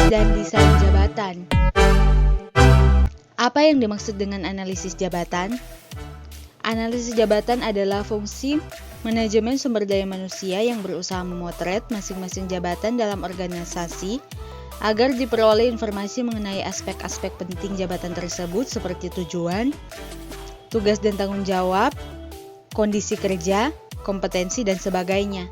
dan desain jabatan. Apa yang dimaksud dengan analisis jabatan? Analisis jabatan adalah fungsi manajemen sumber daya manusia yang berusaha memotret masing-masing jabatan dalam organisasi agar diperoleh informasi mengenai aspek-aspek penting jabatan tersebut seperti tujuan, tugas dan tanggung jawab, kondisi kerja, kompetensi, dan sebagainya.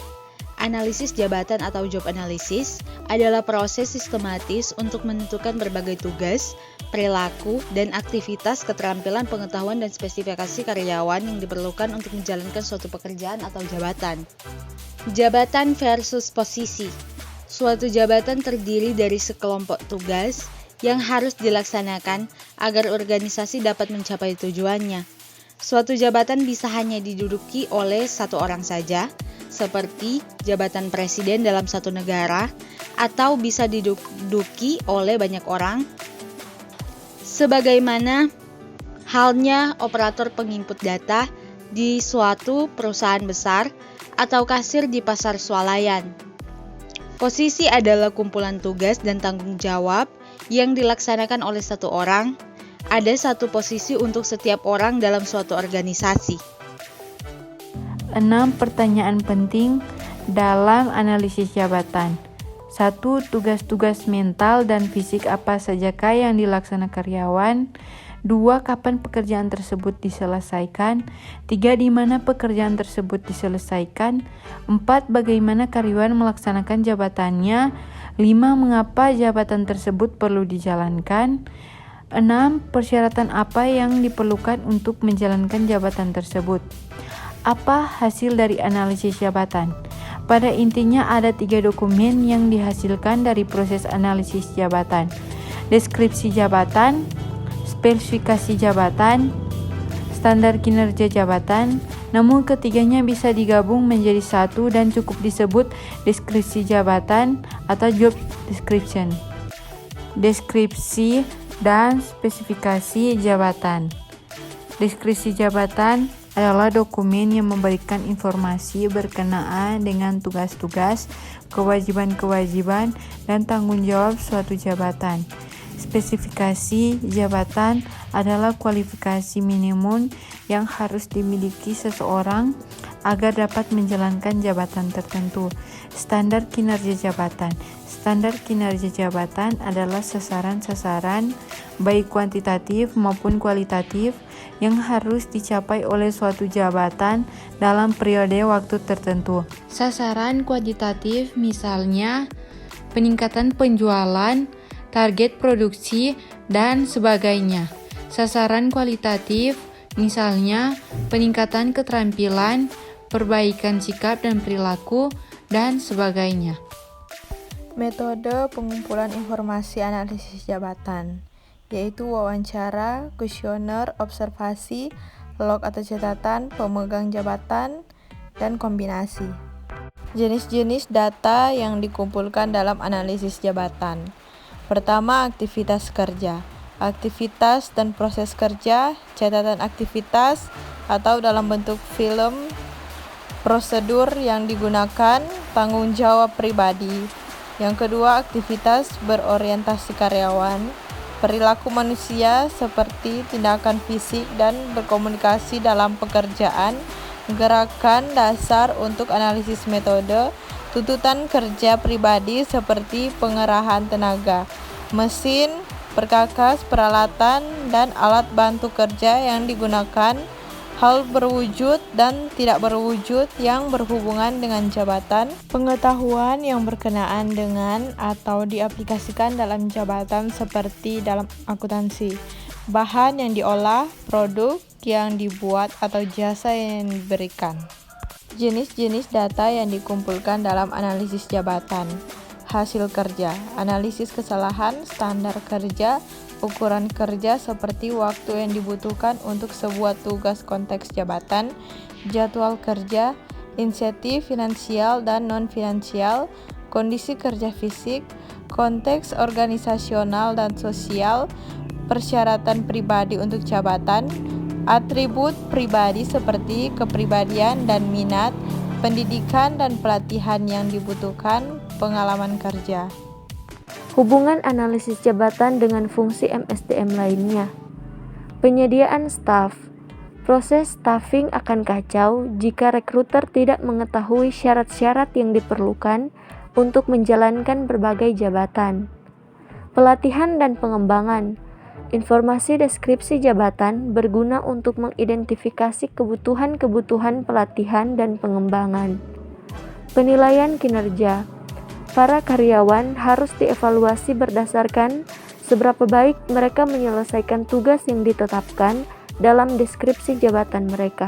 Analisis jabatan atau job analysis adalah proses sistematis untuk menentukan berbagai tugas, perilaku, dan aktivitas keterampilan pengetahuan dan spesifikasi karyawan yang diperlukan untuk menjalankan suatu pekerjaan atau jabatan. Jabatan versus posisi. Suatu jabatan terdiri dari sekelompok tugas yang harus dilaksanakan agar organisasi dapat mencapai tujuannya. Suatu jabatan bisa hanya diduduki oleh satu orang saja, seperti jabatan presiden dalam satu negara, atau bisa diduduki oleh banyak orang, sebagaimana halnya operator penginput data di suatu perusahaan besar atau kasir di pasar swalayan. Posisi adalah kumpulan tugas dan tanggung jawab yang dilaksanakan oleh satu orang. Ada satu posisi untuk setiap orang dalam suatu organisasi. 6 pertanyaan penting dalam analisis jabatan. 1. Tugas-tugas mental dan fisik apa sajakah yang dilaksanakan karyawan? 2. Kapan pekerjaan tersebut diselesaikan? 3. Di mana pekerjaan tersebut diselesaikan? 4. Bagaimana karyawan melaksanakan jabatannya? 5. Mengapa jabatan tersebut perlu dijalankan? 6. Persyaratan apa yang diperlukan untuk menjalankan jabatan tersebut? Apa hasil dari analisis jabatan? Pada intinya ada 3 dokumen yang dihasilkan dari proses analisis jabatan: deskripsi jabatan, spesifikasi jabatan, standar kinerja jabatan. Namun ketiganya bisa digabung menjadi satu dan cukup disebut deskripsi jabatan atau job description. Deskripsi dan spesifikasi jabatan. Deskripsi jabatan adalah dokumen yang memberikan informasi berkenaan dengan tugas-tugas, kewajiban-kewajiban, dan tanggung jawab suatu jabatan. Spesifikasi jabatan adalah kualifikasi minimum yang harus dimiliki seseorang agar dapat menjalankan jabatan tertentu. Standar kinerja jabatan. Standar kinerja jabatan adalah sasaran-sasaran baik kuantitatif maupun kualitatif yang harus dicapai oleh suatu jabatan dalam periode waktu tertentu. Sasaran kuantitatif misalnya peningkatan penjualan, target produksi, dan sebagainya. Sasaran kualitatif misalnya peningkatan keterampilan, perbaikan sikap dan perilaku, dan sebagainya. Metode pengumpulan informasi analisis jabatan, yaitu wawancara, kuesioner, observasi, log atau catatan, pemegang jabatan, dan kombinasi. Jenis-jenis data yang dikumpulkan dalam analisis jabatan. Pertama, aktivitas kerja. Aktivitas dan proses kerja, catatan aktivitas atau dalam bentuk film, prosedur yang digunakan, tanggung jawab pribadi. Yang kedua, aktivitas berorientasi karyawan, perilaku manusia seperti tindakan fisik dan berkomunikasi dalam pekerjaan, gerakan dasar untuk analisis metode, tuntutan kerja pribadi seperti pengerahan tenaga, mesin, perkakas, peralatan, dan alat bantu kerja yang digunakan, hal berwujud dan tidak berwujud yang berhubungan dengan jabatan, pengetahuan yang berkenaan dengan atau diaplikasikan dalam jabatan seperti dalam akuntansi, bahan yang diolah, produk yang dibuat atau jasa yang diberikan. Jenis-jenis data yang dikumpulkan dalam analisis jabatan. Hasil kerja, analisis kesalahan, standar kerja, ukuran kerja seperti waktu yang dibutuhkan untuk sebuah tugas konteks jabatan, jadwal kerja, insentif finansial dan non-finansial, kondisi kerja fisik, konteks organisasional dan sosial, persyaratan pribadi untuk jabatan, atribut pribadi seperti kepribadian dan minat, pendidikan dan pelatihan yang dibutuhkan, pengalaman kerja. Hubungan analisis jabatan dengan fungsi MSDM lainnya. Penyediaan staf. Proses staffing akan kacau jika rekruter tidak mengetahui syarat-syarat yang diperlukan untuk menjalankan berbagai jabatan. Pelatihan dan pengembangan. Informasi deskripsi jabatan berguna untuk mengidentifikasi kebutuhan-kebutuhan pelatihan dan pengembangan. Penilaian kinerja. Para karyawan harus dievaluasi berdasarkan seberapa baik mereka menyelesaikan tugas yang ditetapkan dalam deskripsi jabatan mereka.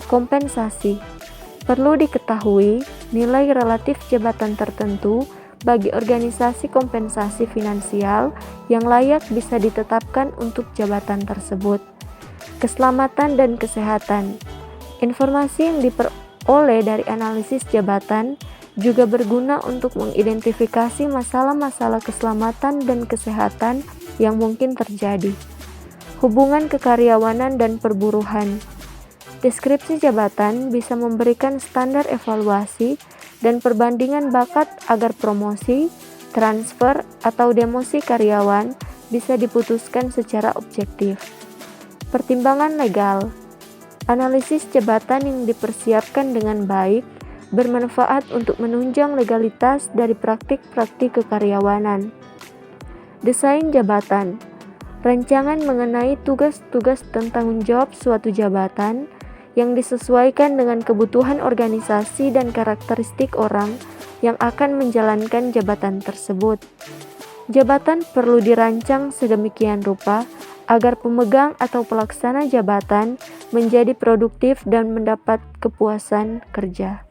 Kompensasi. Perlu diketahui, nilai relatif jabatan tertentu bagi organisasi kompensasi finansial yang layak bisa ditetapkan untuk jabatan tersebut. Keselamatan dan kesehatan. Informasi yang diperoleh dari analisis jabatan juga berguna untuk mengidentifikasi masalah-masalah keselamatan dan kesehatan yang mungkin terjadi. Hubungan kekaryawanan dan perburuhan. Deskripsi jabatan bisa memberikan standar evaluasi dan perbandingan bakat agar promosi, transfer, atau demosi karyawan bisa diputuskan secara objektif. Pertimbangan legal. Analisis jabatan yang dipersiapkan dengan baik bermanfaat untuk menunjang legalitas dari praktik-praktik kekaryawanan. Desain jabatan. Rancangan mengenai tugas-tugas dan tanggung jawab suatu jabatan yang disesuaikan dengan kebutuhan organisasi dan karakteristik orang yang akan menjalankan jabatan tersebut. Jabatan perlu dirancang sedemikian rupa agar pemegang atau pelaksana jabatan menjadi produktif dan mendapat kepuasan kerja.